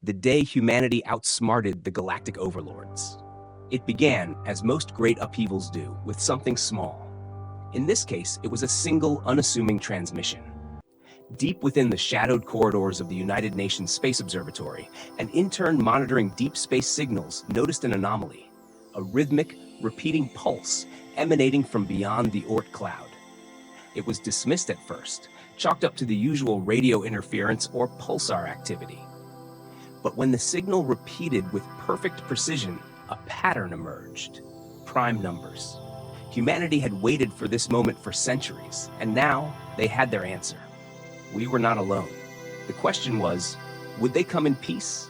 the day humanity outsmarted the galactic overlords. It began, as most great upheavals do, with something small. In this case, it was a single, unassuming transmission. Deep within the shadowed corridors of the United Nations Space Observatory, an intern monitoring deep space signals noticed an anomaly, a rhythmic, repeating pulse emanating from beyond the Oort cloud. It was dismissed at first, chalked up to the usual radio interference or pulsar activity. But when the signal repeated with perfect precision, a pattern emerged: prime numbers. Humanity had waited for this moment for centuries, and now they had their answer. We were not alone. The question was, would they come in peace?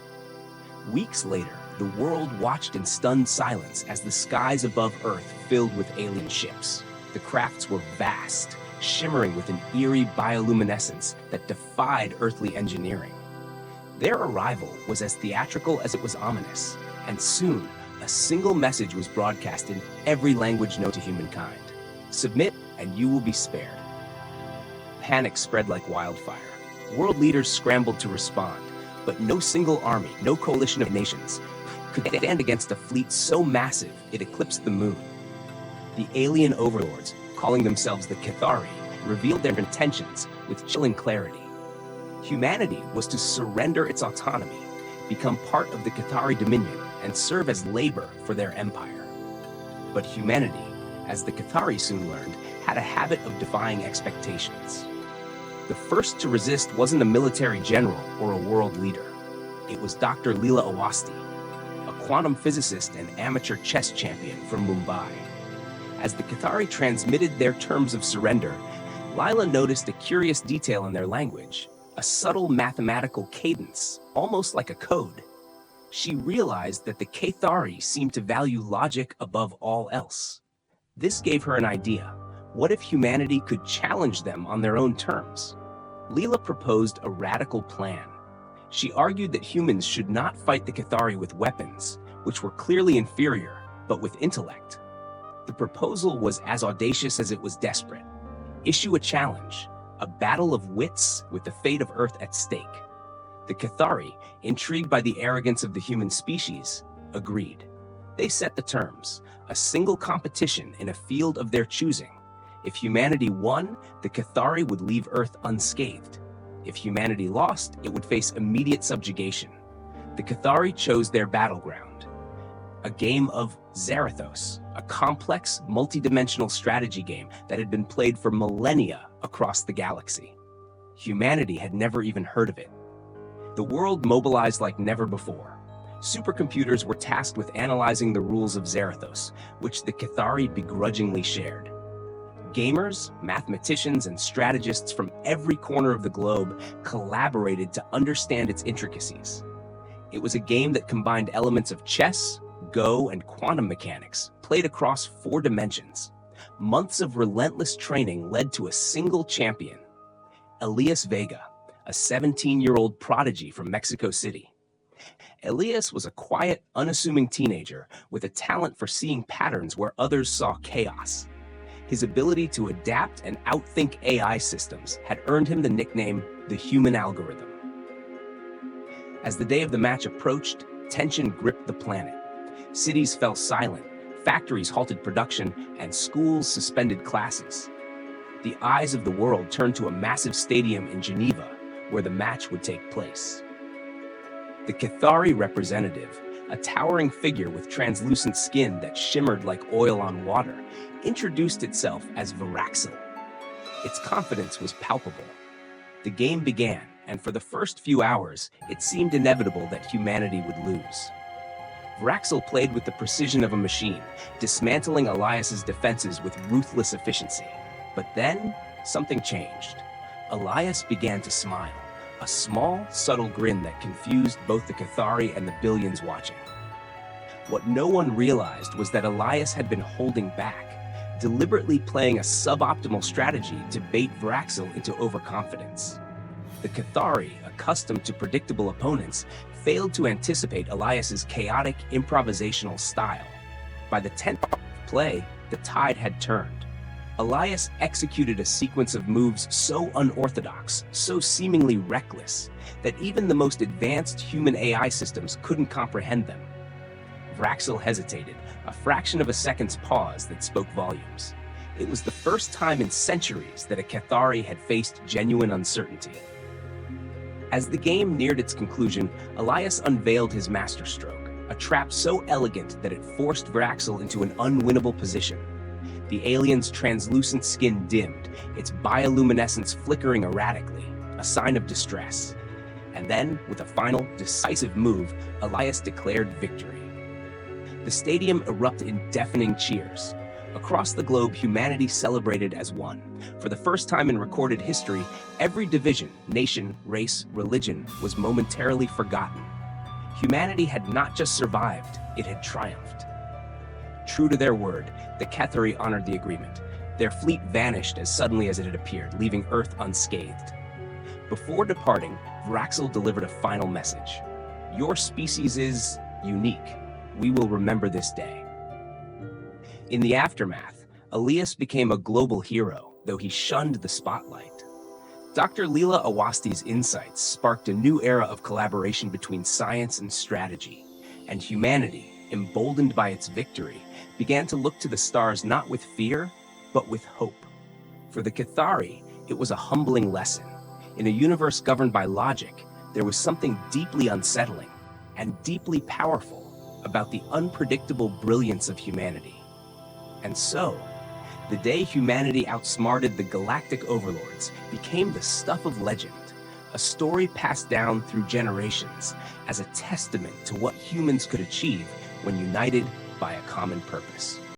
Weeks later, the world watched in stunned silence as the skies above Earth filled with alien ships. The crafts were vast, shimmering with an eerie bioluminescence that defied earthly engineering. Their arrival was as theatrical as it was ominous, and soon, a single message was broadcast in every language known to humankind: submit and you will be spared. Panic spread like wildfire. World leaders scrambled to respond, but no single army, no coalition of nations, could stand against a fleet so massive it eclipsed the moon. The alien overlords, calling themselves the Cathari, revealed their intentions with chilling clarity. Humanity was to surrender its autonomy, become part of the Cathari dominion, and serve as labor for their empire. But humanity, as the Cathari soon learned, had a habit of defying expectations. The first to resist wasn't a military general or a world leader. It was Dr. Leela Awasthi, a quantum physicist and amateur chess champion from Mumbai. As the Cathari transmitted their terms of surrender, Leela noticed a curious detail in their language, a subtle mathematical cadence, almost like a code. She realized that the Cathari seemed to value logic above all else. This gave her an idea. What if humanity could challenge them on their own terms? Leela proposed a radical plan. She argued that humans should not fight the Cathari with weapons, which were clearly inferior, but with intellect. The proposal was as audacious as it was desperate. Issue a challenge, a battle of wits with the fate of Earth at stake. The Cathari, intrigued by the arrogance of the human species, agreed. They set the terms: a single competition in a field of their choosing. If humanity won, the Cathari would leave Earth unscathed. If humanity lost, it would face immediate subjugation. The Cathari chose their battleground: a game of Zarathos, a complex, multidimensional strategy game that had been played for millennia across the galaxy. Humanity had never even heard of it. The world mobilized like never before. Supercomputers were tasked with analyzing the rules of Zarathos, which the Cathari begrudgingly shared. Gamers, mathematicians, and strategists from every corner of the globe collaborated to understand its intricacies. It was a game that combined elements of chess, Go, and quantum mechanics, played across 4 dimensions. Months of relentless training led to a single champion: Elias Vega, a 17-year-old prodigy from Mexico City. Elias was a quiet, unassuming teenager with a talent for seeing patterns where others saw chaos. His ability to adapt and outthink AI systems had earned him the nickname the human algorithm. As the day of the match approached, tension gripped the planet. Cities fell silent, factories halted production, and schools suspended classes. The eyes of the world turned to a massive stadium in Geneva, where the match would take place. The Cathari representative, a towering figure with translucent skin that shimmered like oil on water, introduced itself as Varaxil. Its confidence was palpable. The game began, and for the first few hours, it seemed inevitable that humanity would lose. Varaxil played with the precision of a machine, dismantling Elias's defenses with ruthless efficiency. But then, something changed. Elias began to smile, a small, subtle grin that confused both the Cathari and the billions watching. What no one realized was that Elias had been holding back, deliberately playing a suboptimal strategy to bait Varaxil into overconfidence. The Cathari, accustomed to predictable opponents, failed to anticipate Elias's chaotic, improvisational style. By the 10th play, the tide had turned. Elias executed a sequence of moves so unorthodox, so seemingly reckless, that even the most advanced human AI systems couldn't comprehend them. Vraxel hesitated, a fraction of a second's pause that spoke volumes. It was the first time in centuries that a Cathari had faced genuine uncertainty. As the game neared its conclusion, Elias unveiled his masterstroke, a trap so elegant that it forced Vraxel into an unwinnable position. The alien's translucent skin dimmed, its bioluminescence flickering erratically, a sign of distress. And then, with a final, decisive move, Elias declared victory. The stadium erupted in deafening cheers. Across the globe, humanity celebrated as one. For the first time in recorded history, every division, nation, race, religion was momentarily forgotten. Humanity had not just survived, it had triumphed. True to their word, the Cathari honored the agreement. Their fleet vanished as suddenly as it had appeared, leaving Earth unscathed. Before departing, Vraxel delivered a final message. Your species is unique. We will remember this day. In the aftermath, Elias became a global hero, though he shunned the spotlight. Dr. Leela Awasti's insights sparked a new era of collaboration between science and strategy, and humanity, emboldened by its victory, began to look to the stars not with fear, but with hope. For the Cathari, it was a humbling lesson. In a universe governed by logic, there was something deeply unsettling and deeply powerful about the unpredictable brilliance of humanity. And so, the day humanity outsmarted the Galactic Overlords became the stuff of legend, a story passed down through generations as a testament to what humans could achieve when united by a common purpose.